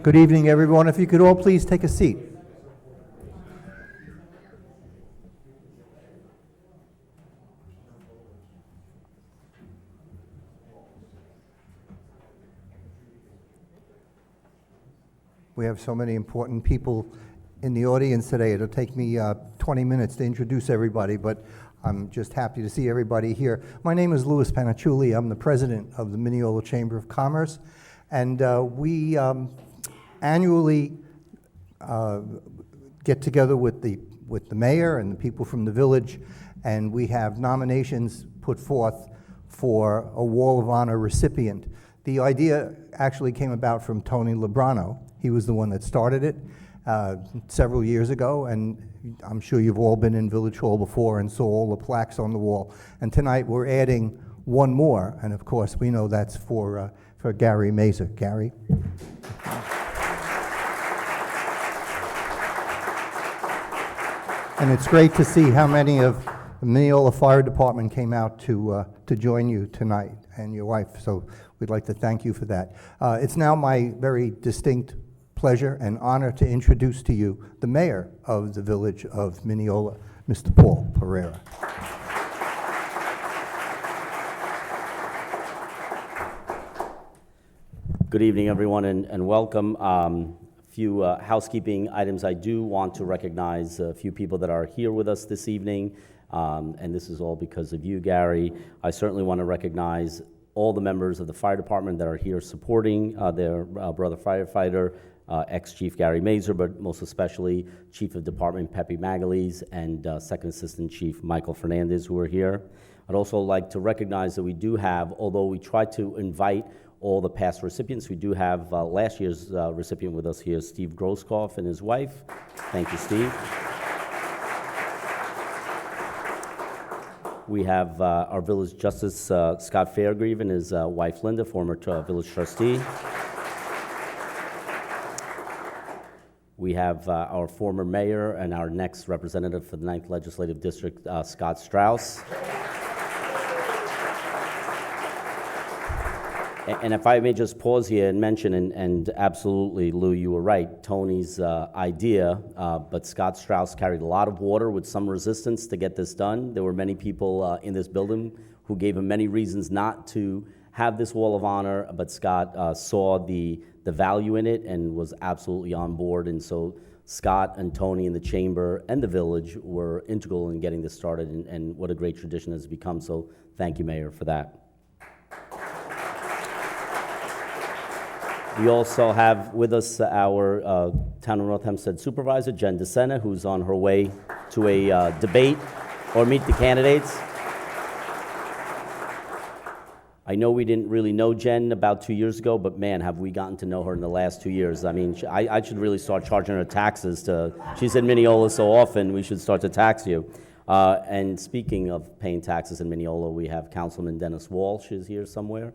Good evening, everyone. If you could all please take a seat. We have so many important people in the audience today. It'll take me 20 minutes to introduce everybody, but I'm just happy to see everybody here. My name is Louis Panicciulli. I'm the president of the Mineola Chamber of Commerce, and we annually get together with the mayor and the people from the village, and we have nominations put forth for a Wall of Honor recipient. The idea actually came about from Tony Lebrano. He was the one that started it several years ago, and I'm sure you've all been in Village Hall before and saw all the plaques on the wall. And tonight we're adding one more, and of course we know that's for Gary Mazur. Gary? And it's great to see how many of the Mineola Fire Department came out to join you tonight, and your wife, so we'd like to thank you for that. It's now my very distinct pleasure and honor to introduce to you the mayor of the village of Mineola, Mr. Paul Pereira. Good evening, everyone, and welcome. A few housekeeping items. I do want to recognize a few people that are here with us this evening, and this is all because of you, Gary. I certainly want to recognize all the members of the fire department that are here supporting their brother firefighter, ex-Chief Gary Mazur, but most especially Chief of Department Pepe Magalese and Second Assistant Chief Michael Fernandez, who are here. I'd also like to recognize that we do have, although we try to invite all the past recipients, we do have last year's recipient with us here, Steve Grosskopf and his wife. Thank you, Steve. We have our village justice, Scott Fairgrieve, and his wife, Linda, former village trustee. We have our former mayor and our next representative for the 9th Legislative District, Scott Strauss. And if I may just pause here and mention, and absolutely, Lou, you were right, Tony's idea, but Scott Strauss carried a lot of water with some resistance to get this done. There were many people in this building who gave him many reasons not to have this Wall of Honor, but Scott saw the value in it and was absolutely on board. And so Scott and Tony and the Chamber and the village were integral in getting this started, and what a great tradition has become. So thank you, Mayor, for that. We also have with us our Town of North Hempstead Supervisor, Jen DeSena, who's on her way to a debate or meet the candidates. I know we didn't really know Jen about 2 years ago, but man, have we gotten to know her in the last 2 years. I mean, I should really start charging her taxes she's in Mineola so often, we should start to tax you. And speaking of paying taxes in Mineola, we have Councilman Dennis Walsh is here somewhere.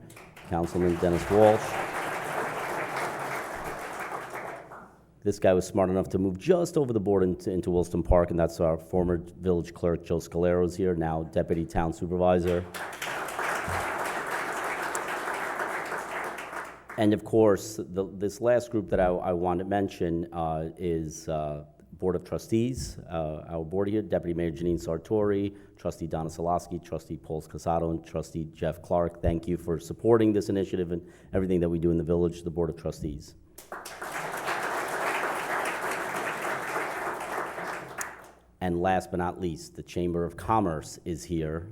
Councilman Dennis Walsh. This guy was smart enough to move just over the border into Wilson Park, and that's our former village clerk, Joe Scalero, is here, now Deputy Town Supervisor. And of course, this last group that I want to mention is Board of Trustees. Our board here, Deputy Mayor Janine Sartori, Trustee Donna Solosky, Trustee Paul Scasato, and Trustee Jeff Clark. Thank you for supporting this initiative and everything that we do in the village, the Board of Trustees. And last but not least, the Chamber of Commerce is here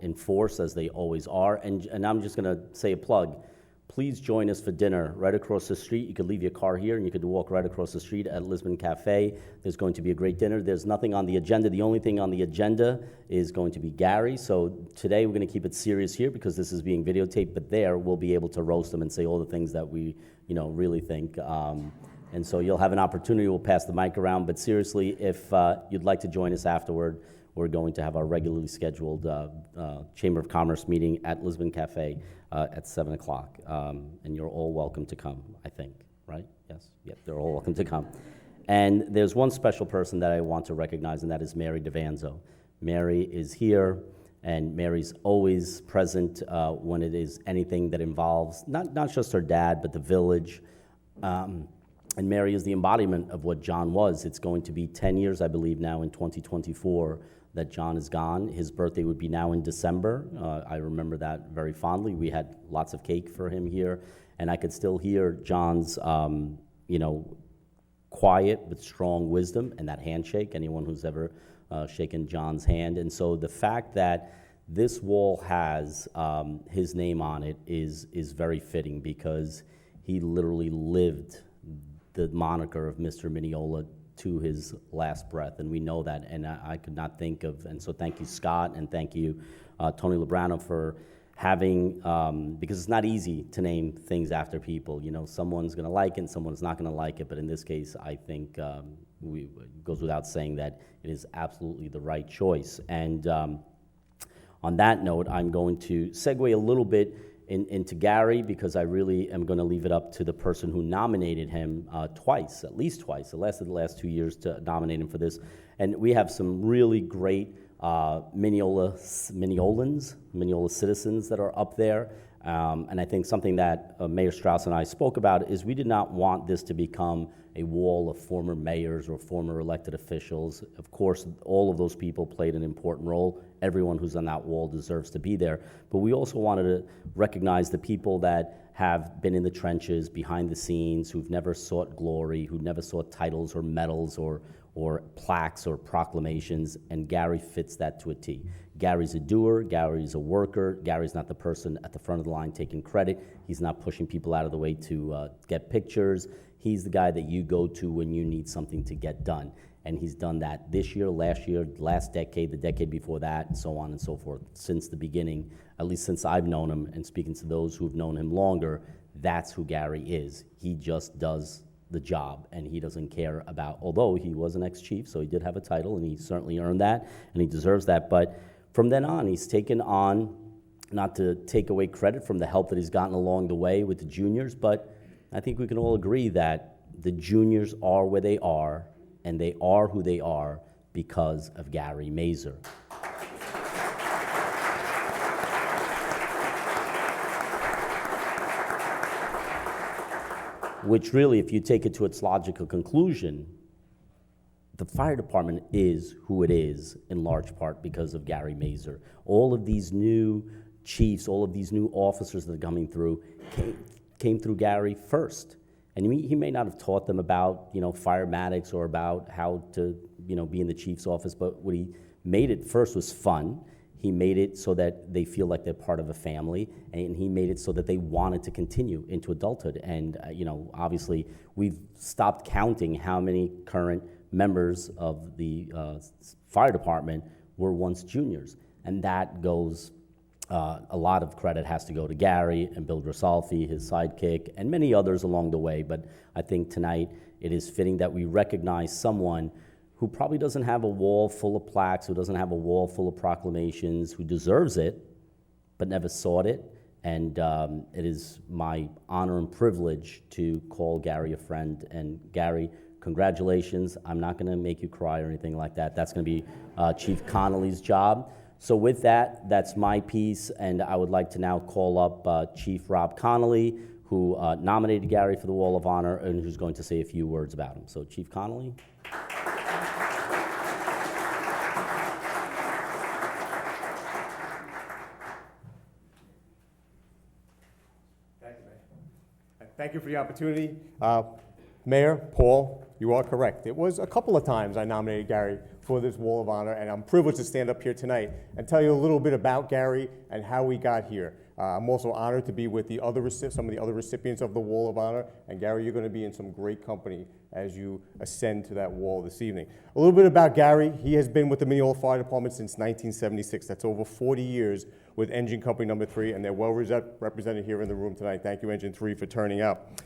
in force, as they always are. And I'm just going to say a plug. Please join us for dinner right across the street. You could leave your car here and you could walk right across the street at Lisbon Cafe. There's going to be a great dinner. There's nothing on the agenda. The only thing on the agenda is going to be Gary. So today we're going to keep it serious here because this is being videotaped, but there we'll be able to roast them and say all the things that we really think. And so you'll have an opportunity. We'll pass the mic around. But seriously, if you'd like to join us afterward, we're going to have our regularly scheduled Chamber of Commerce meeting at Lisbon Cafe at 7 o'clock. And you're all welcome to come, I think, right? Yes? Yep, they're all welcome to come. And there's one special person that I want to recognize, and that is Mary DeVanzo. Mary is here, and Mary's always present when it is anything that involves not just her dad, but the village. And Mary is the embodiment of what John was. It's going to be 10 years, I believe, now in 2024 that John is gone. His birthday would be now in December. I remember that very fondly. We had lots of cake for him here, and I could still hear John's, quiet but strong wisdom and that handshake, anyone who's ever shaken John's hand. And so the fact that this wall has his name on it is very fitting, because he literally lived the moniker of Mr. Mineola to his last breath, and we know that, and I could not think of, and so thank you, Scott, and thank you, Tony Labrano, for having, because it's not easy to name things after people. Someone's gonna like it and someone's not gonna like it, but in this case, I think it goes without saying that it is absolutely the right choice. And on that note, I'm going to segue a little bit into Gary, because I really am going to leave it up to the person who nominated him twice, at least twice. It lasted the last 2 years to nominate him for this. And we have some really great Mineola citizens that are up there. And I think something that Mayor Strauss and I spoke about is we did not want this to become a wall of former mayors or former elected officials. Of course, all of those people played an important role. Everyone who's on that wall deserves to be there. But we also wanted to recognize the people that have been in the trenches, behind the scenes, who've never sought glory, who never sought titles or medals or plaques or proclamations, and Gary fits that to a T. Gary's a doer, Gary's a worker, Gary's not the person at the front of the line taking credit. He's not pushing people out of the way to get pictures. He's the guy that you go to when you need something to get done. And he's done that this year, last decade, the decade before that, and so on and so forth, since the beginning, at least since I've known him, and speaking to those who've known him longer, that's who Gary is. He just does the job, and he doesn't care about, although he was an ex-chief, so he did have a title, and he certainly earned that, and he deserves that. But from then on, he's taken on, not to take away credit from the help that he's gotten along the way with the juniors, but I think we can all agree that the juniors are where they are, and they are who they are because of Gary Mazur. Which really, if you take it to its logical conclusion, the fire department is who it is in large part because of Gary Mazur. All of these new chiefs, all of these new officers that are coming through came through Gary first. And he may not have taught them about, firematics or about how to, be in the chief's office, but what he made it first was fun. He made it so that they feel like they're part of a family, and he made it so that they wanted to continue into adulthood. And, obviously, we've stopped counting how many current members of the fire department were once juniors. And that goes, a lot of credit has to go to Gary and Bill Grisalfi, his sidekick, and many others along the way. But I think tonight it is fitting that we recognize someone who probably doesn't have a wall full of plaques, who doesn't have a wall full of proclamations, who deserves it, but never sought it. And it is my honor and privilege to call Gary a friend. And Gary, congratulations. I'm not going to make you cry or anything like that. That's going to be Chief Connolly's job. So with that, that's my piece, and I would like to now call up Chief Rob Connolly, who nominated Gary for the Wall of Honor and who's going to say a few words about him. So Chief Connolly. Thank you, Mayor. Thank you for the opportunity. Mayor, Paul, you are correct. It was a couple of times I nominated Gary for this Wall of Honor, and I'm privileged to stand up here tonight and tell you a little bit about Gary and how we got here. I'm also honored to be with some of the other recipients of the Wall of Honor, and Gary, you're going to be in some great company as you ascend to that wall this evening. A little bit about Gary. He has been with the Mineola Fire Department since 1976. That's over 40 years with Engine Company Number 3, and they're well represented here in the room tonight. Thank you, Engine 3, for turning out.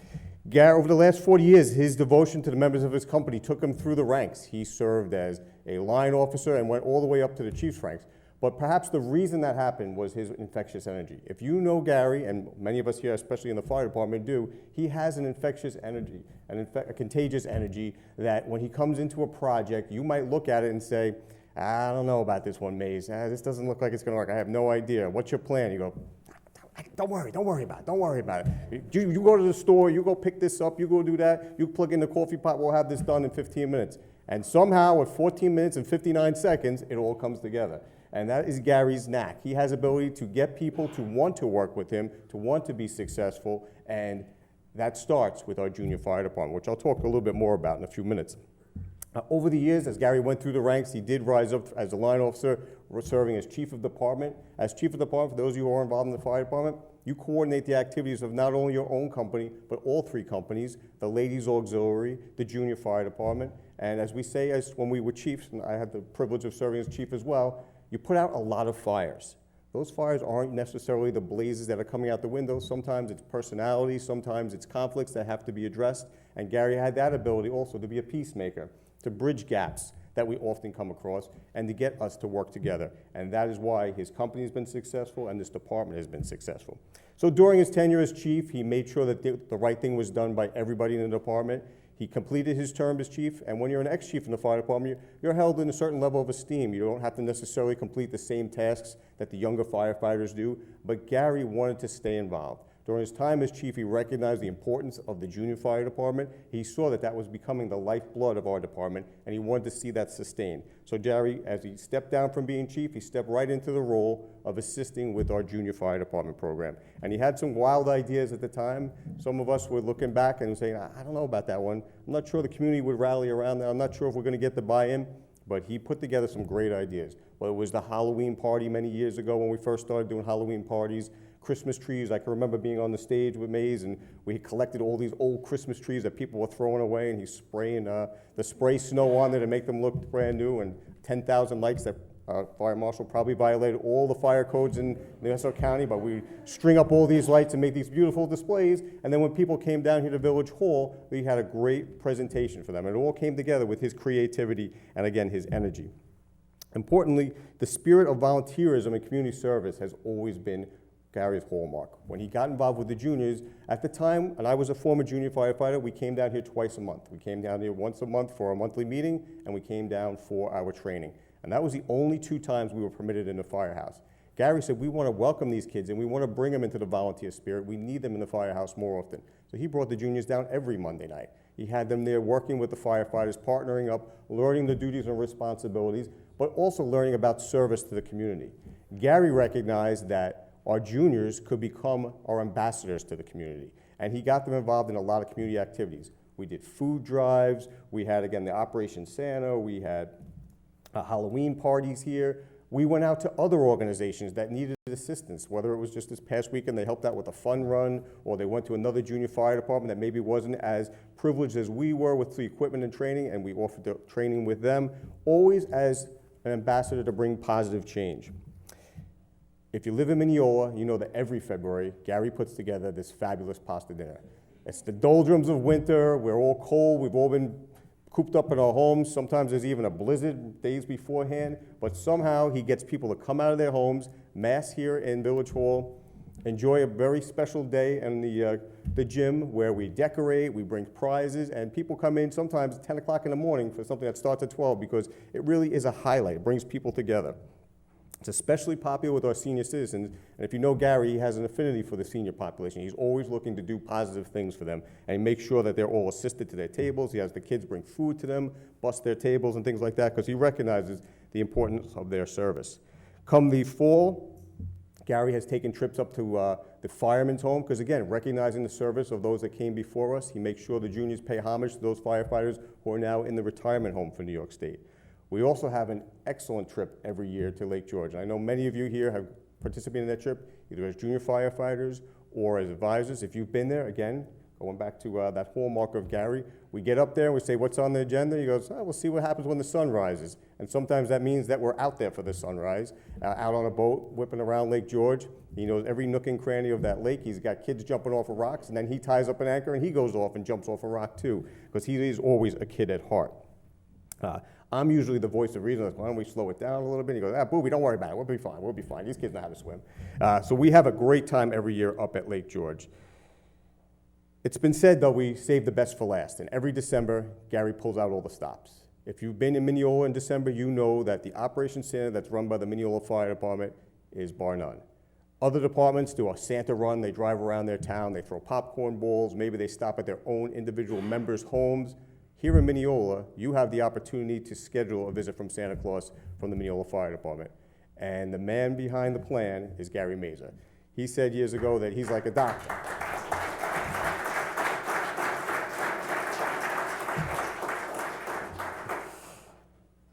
Gary, over the last 40 years, his devotion to the members of his company took him through the ranks. He served as a line officer and went all the way up to the chief's ranks. But perhaps the reason that happened was his infectious energy. If you know Gary, and many of us here, especially in the fire department, do, he has an infectious energy, a contagious energy that when he comes into a project, you might look at it and say, I don't know about this one, Maze. This doesn't look like it's going to work. I have no idea. What's your plan? You go, Don't worry about it. You go to the store, you go pick this up, you go do that, you plug in the coffee pot, we'll have this done in 15 minutes. And somehow, at 14 minutes and 59 seconds, it all comes together. And that is Gary's knack. He has ability to get people to want to work with him, to want to be successful, and that starts with our junior fire department, which I'll talk a little bit more about in a few minutes. Over the years, as Gary went through the ranks, he did rise up as a line officer, serving as chief of department. As chief of department, for those of you who are involved in the fire department, you coordinate the activities of not only your own company, but all three companies, the Ladies Auxiliary, the Junior Fire Department, and as we say, as when we were chiefs, and I had the privilege of serving as chief as well, you put out a lot of fires. Those fires aren't necessarily the blazes that are coming out the window. Sometimes it's personality, sometimes it's conflicts that have to be addressed, and Gary had that ability also to be a peacemaker, to bridge gaps that we often come across, and to get us to work together. And that is why his company has been successful and this department has been successful. So during his tenure as chief, he made sure that the right thing was done by everybody in the department. He completed his term as chief, and when you're an ex-chief in the fire department, you're held in a certain level of esteem. You don't have to necessarily complete the same tasks that the younger firefighters do, but Gary wanted to stay involved. During his time as chief, he recognized the importance of the junior fire department. He saw that that was becoming the lifeblood of our department, and he wanted to see that sustained. So Gary, as he stepped down from being chief, he stepped right into the role of assisting with our junior fire department program. And he had some wild ideas at the time. Some of us were looking back and saying, I don't know about that one. I'm not sure the community would rally around that. I'm not sure if we're going to get the buy-in. But he put together some great ideas. Whether it was the Halloween party many years ago when we first started doing Halloween parties, Christmas trees. I can remember being on the stage with Maze, and we had collected all these old Christmas trees that people were throwing away, and he's spraying the spray snow on there to make them look brand new, and 10,000 lights that Fire Marshal probably violated all the fire codes in Nassau County, but we string up all these lights and make these beautiful displays, and then when people came down here to Village Hall, we had a great presentation for them. It all came together with his creativity and, again, his energy. Importantly, the spirit of volunteerism and community service has always been Gary's hallmark. When he got involved with the juniors, at the time, and I was a former junior firefighter, we came down here twice a month. We came down here once a month for our monthly meeting, and we came down for our training. And that was the only 2 times we were permitted in the firehouse. Gary said, we want to welcome these kids, and we want to bring them into the volunteer spirit. We need them in the firehouse more often. So he brought the juniors down every Monday night. He had them there working with the firefighters, partnering up, learning the duties and responsibilities, but also learning about service to the community. Gary recognized that our juniors could become our ambassadors to the community, and he got them involved in a lot of community activities. We did food drives, we had, again, the Operation Santa, we had Halloween parties here. We went out to other organizations that needed assistance, whether it was just this past weekend they helped out with a fun run, or they went to another junior fire department that maybe wasn't as privileged as we were with the equipment and training, and we offered the training with them, always as an ambassador to bring positive change. If you live in Mineola, you know that every February, Gary puts together this fabulous pasta dinner. It's the doldrums of winter, we're all cold, we've all been cooped up in our homes. Sometimes there's even a blizzard days beforehand, but somehow he gets people to come out of their homes, mass here in Village Hall, enjoy a very special day in the gym where we decorate, we bring prizes, and people come in sometimes at 10 o'clock in the morning for something that starts at 12 because it really is a highlight. It brings people together. It's especially popular with our senior citizens, and if you know Gary, he has an affinity for the senior population. He's always looking to do positive things for them, and he makes sure that they're all assisted to their tables. He has the kids bring food to them, bust their tables and things like that, because he recognizes the importance of their service. Come the fall, Gary has taken trips up to the firemen's home, because again, recognizing the service of those that came before us, he makes sure the juniors pay homage to those firefighters who are now in the retirement home for New York State. We also have an excellent trip every year to Lake George. I know many of you here have participated in that trip, either as junior firefighters or as advisors. If you've been there, again, going back to that hallmark of Gary, we get up there and we say, what's on the agenda? He goes, we'll see what happens when the sun rises. And sometimes that means that we're out there for the sunrise, out on a boat, whipping around Lake George. He knows every nook and cranny of that lake. He's got kids jumping off of rocks, and then he ties up an anchor and he goes off and jumps off a rock too, because he is always a kid at heart. I'm usually the voice of reason. Like, why don't we slow it down a little bit? He goes, Booby, don't worry about it. We'll be fine. We'll be fine. These kids know how to swim. So we have a great time every year up at Lake George. It's been said, though, we save the best for last. And every December, Gary pulls out all the stops. If you've been in Mineola in December, you know that the Operation Santa that's run by the Mineola Fire Department is bar none. Other departments do a Santa run. They drive around their town. They throw popcorn balls. Maybe they stop at their own individual members' homes. Here in Mineola, you have the opportunity to schedule a visit from Santa Claus from the Mineola Fire Department. And the man behind the plan is Gary Mazur. He said years ago that he's like a doctor.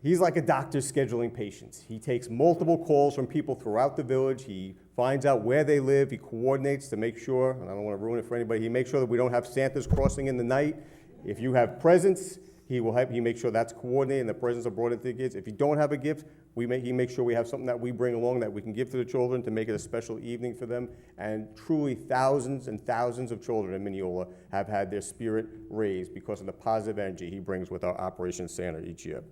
He's like a doctor scheduling patients. He takes multiple calls from people throughout the village. He finds out where they live. He coordinates to make sure, and I don't want to ruin it for anybody, he makes sure that we don't have Santas crossing in the night. If you have presents, he makes sure that's coordinated and the presents are brought into the kids. If you don't have a gift, he makes sure we have something that we bring along that we can give to the children to make it a special evening for them. And truly thousands and thousands of children in Mineola have had their spirit raised because of the positive energy he brings with our Operation Santa each year.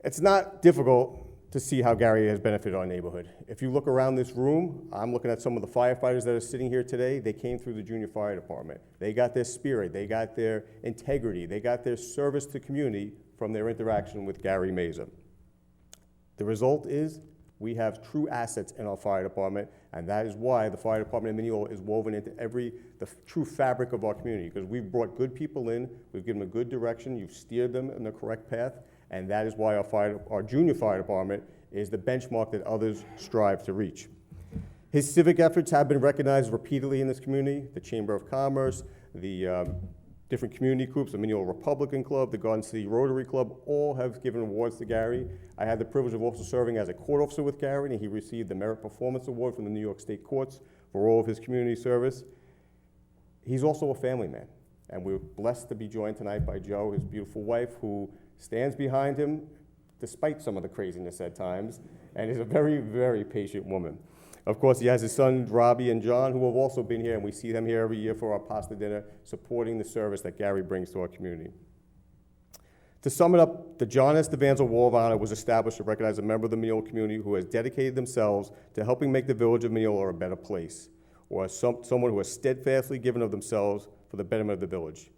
It's not difficult to see how Gary has benefited our neighborhood. If you look around this room, I'm looking at some of the firefighters that are sitting here today. They came through the junior fire department. They got their spirit, they got their integrity, they got their service to community from their interaction with Gary Mazur. The result is we have true assets in our fire department, and that is why the fire department in Mineola is woven into the true fabric of our community, because we've brought good people in, we've given them a good direction, you've steered them in the correct path, and that is why our junior fire department is the benchmark that others strive to reach. His civic efforts have been recognized repeatedly in this community. The Chamber of Commerce, the different community groups, the Mineola Republican Club, the Garden City Rotary Club, all have given awards to Gary. I had the privilege of also serving as a court officer with Gary, and he received the Merit Performance Award from the New York State Courts for all of his community service. He's also a family man, and we're blessed to be joined tonight by Jo, his beautiful wife, who stands behind him despite some of the craziness at times, and is a very, very patient woman. Of course, he has his sons, Robbie and John, who have also been here, and we see them here every year for our pasta dinner, supporting the service that Gary brings to our community. To sum it up, the John S. DeVanzel Wall of Honor was established to recognize a member of the Mineola community who has dedicated themselves to helping make the village of Mineola a better place, or someone who has steadfastly given of themselves for the betterment of the village.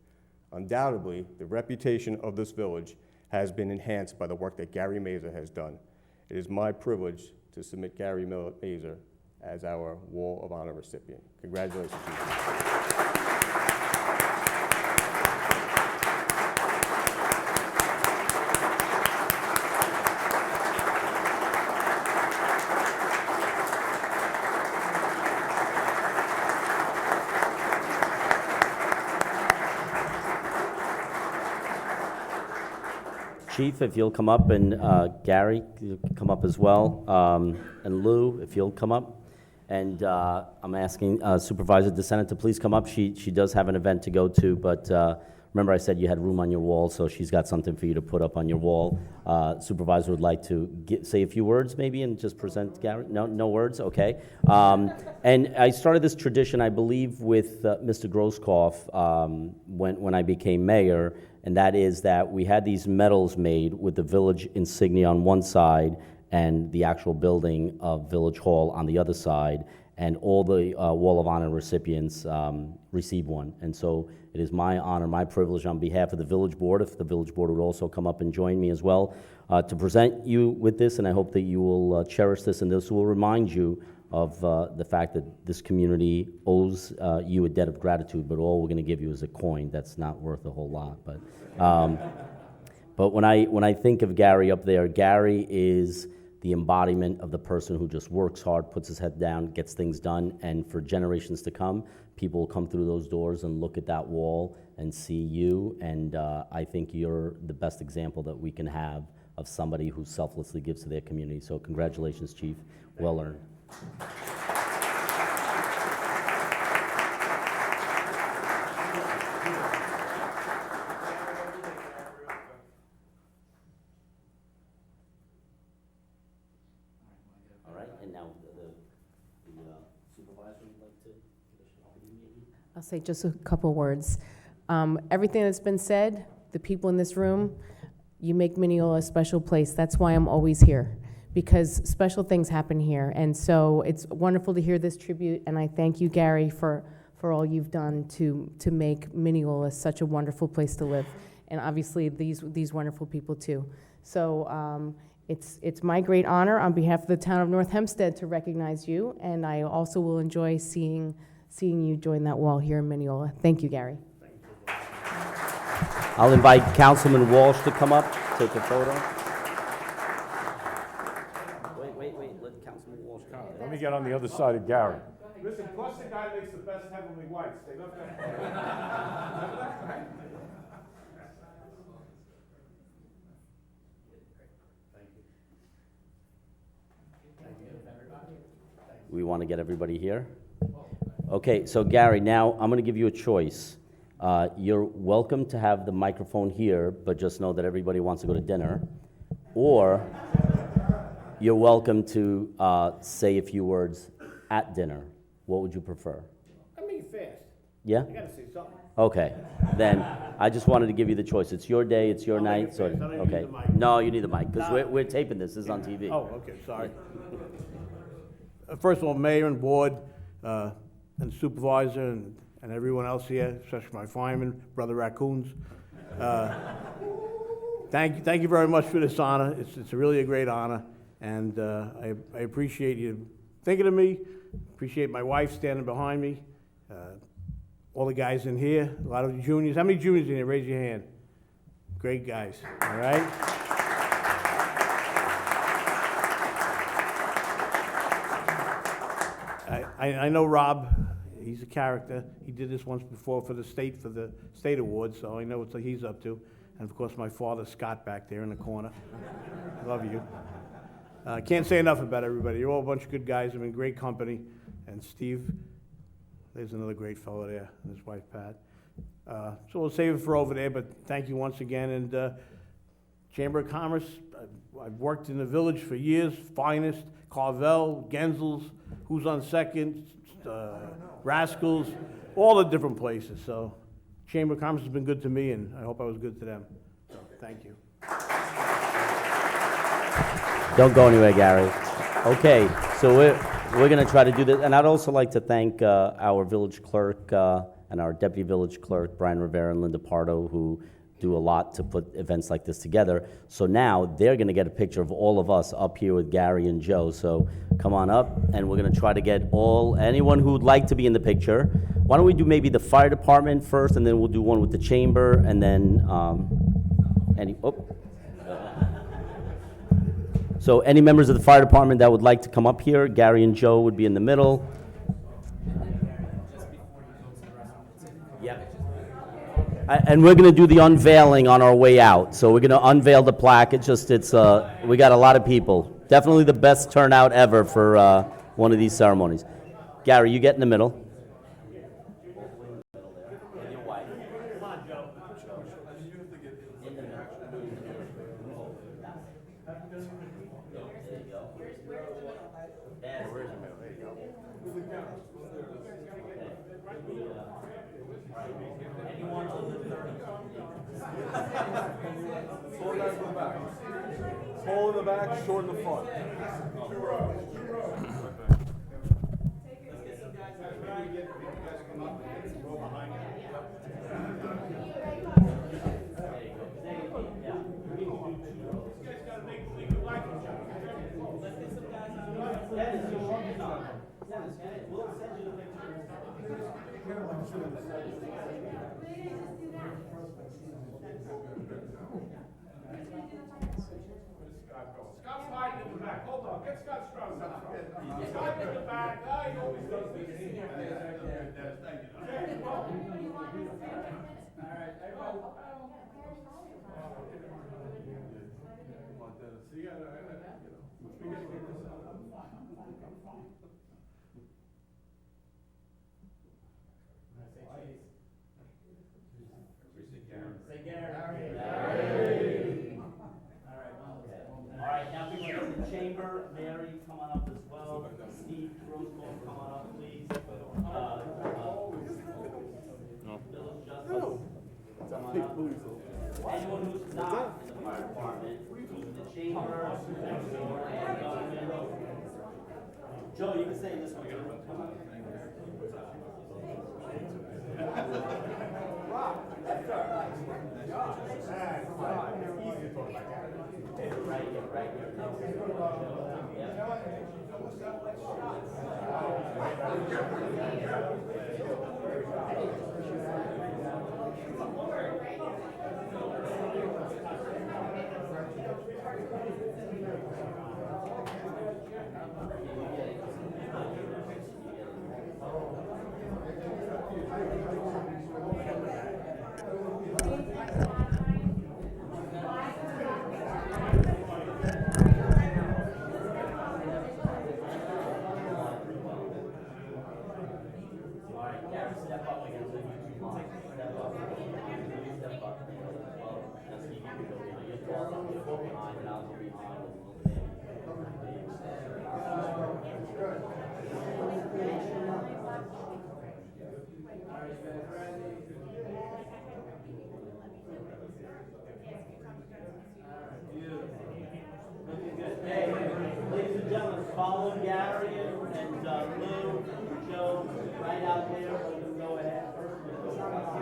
Undoubtedly, the reputation of this village has been enhanced by the work that Gary Mazur has done. It is my privilege to submit Gary Mazur as our Wall of Honor recipient. Congratulations, Chief. Chief, if you'll come up, and Gary, you can come up as well, and Lou, if you'll come up. And I'm asking Supervisor DeSena to please come up. She does have an event to go to, but remember I said you had room on your wall, so she's got something for you to put up on your wall. Supervisor would like to say a few words maybe and just present Gary? No words? Okay. And I started this tradition, I believe, with Mr. Grosskopf when I became mayor, and that is that we had these medals made with the village insignia on one side and the actual building of Village Hall on the other side, and all the Wall of Honor recipients receive one. And so it is my honor, my privilege on behalf of the Village Board, if the Village Board would also come up and join me as well, to present you with this, and I hope that you will cherish this, and this will remind you of the fact that this community owes you a debt of gratitude, but all we're going to give you is a coin that's not worth a whole lot. But when I think of Gary up there, Gary is the embodiment of the person who just works hard, puts his head down, gets things done, and for generations to come, people will come through those doors and look at that wall and see you, and I think you're the best example that we can have of somebody who selflessly gives to their community. So congratulations, Chief. Well earned. All right, and now the supervisor would like to give us an opportunity. I'll say just a couple words. Everything that's been said, the people in this room, you make Mineola a special place. That's why I'm always here, because special things happen here. And so it's wonderful to hear this tribute, and I thank you, Gary, for all you've done to make Mineola such a wonderful place to live. And obviously these wonderful people too. So It's my great honor on behalf of the town of North Hempstead to recognize you, and I also will enjoy seeing you join that wall here in Mineola. Thank you, Gary. I'll invite Councilman Walsh to come up, take a photo. Wait, let Councilman Walsh come. Let me get on the other side of Gary. Listen, plus the guy makes the best heavenly whites. They love that. We want to get everybody here? Okay, so Gary, now I'm going to give you a choice. You're welcome to have the microphone here, but just know that everybody wants to go to dinner. Or you're welcome to say a few words at dinner. What would you prefer? I mean, fast. Yeah? I gotta say something. Okay, then I just wanted to give you the choice. It's your day, it's your I'll make night. it So fast. I don't even okay. need the mic. No, you need the mic because we're taping this. This is on TV. Oh, okay, sorry. First of all, Mayor and Board, and Supervisor, and everyone else here, especially my fireman, Brother Raccoons. Thank you very much for this honor. It's really a great honor, and I appreciate you thinking of me, appreciate my wife standing behind me, all the guys in here, a lot of the juniors. How many juniors in here? Raise your hand. Great guys, all right? I know Rob, he's a character. He did this once before for the state awards, so I know what he's up to. And of course, my father, Scott, back there in the corner. Love you. Can't say enough about everybody. You're all a bunch of good guys. I'm in great company. And Steve, there's another great fellow there, and his wife, Pat. So we'll save it for over there, but thank you once again. And Chamber of Commerce, I've worked in the village for years. Finest, Carvel, Genzel's, Who's on Second, Rascals, all the different places. So Chamber of Commerce has been good to me, and I hope I was good to them. So thank you. Don't go anywhere, Gary. Okay, so we're going to try to do this, and I'd also like to thank our village clerk and our deputy village clerk, Brian Rivera and Linda Pardo, who do a lot to put events like this together. So now they're going to get a picture of all of us up here with Gary and Joe. So come on up, and we're going to try to get anyone who would like to be in the picture. Why don't we do maybe the fire department first, and then we'll do one with the chamber, and then So any members of the fire department that would like to come up here, Gary and Joe would be in the middle. Yep. And we're going to do the unveiling on our way out. So we're going to unveil the plaque. We got a lot of people. Definitely the best turnout ever for one of these ceremonies. Gary, you get in the middle. Tall in the back, short in the front. Scott's hiding in the back. Hold on, get Scott Strauss up front. He's hiding in the back. He always does this. All right, now we go to the chamber. Mary, come on up as well. Steve Roscoe, come on up, please. Village Justice, come on up. Anyone who's not in the fire department, who's in the chamber, and government. Joe, you can stay in this one. Come on. Right here. Hey, ladies and gentlemen, follow Gary and Lou, Joe, right out there. Let them go ahead first.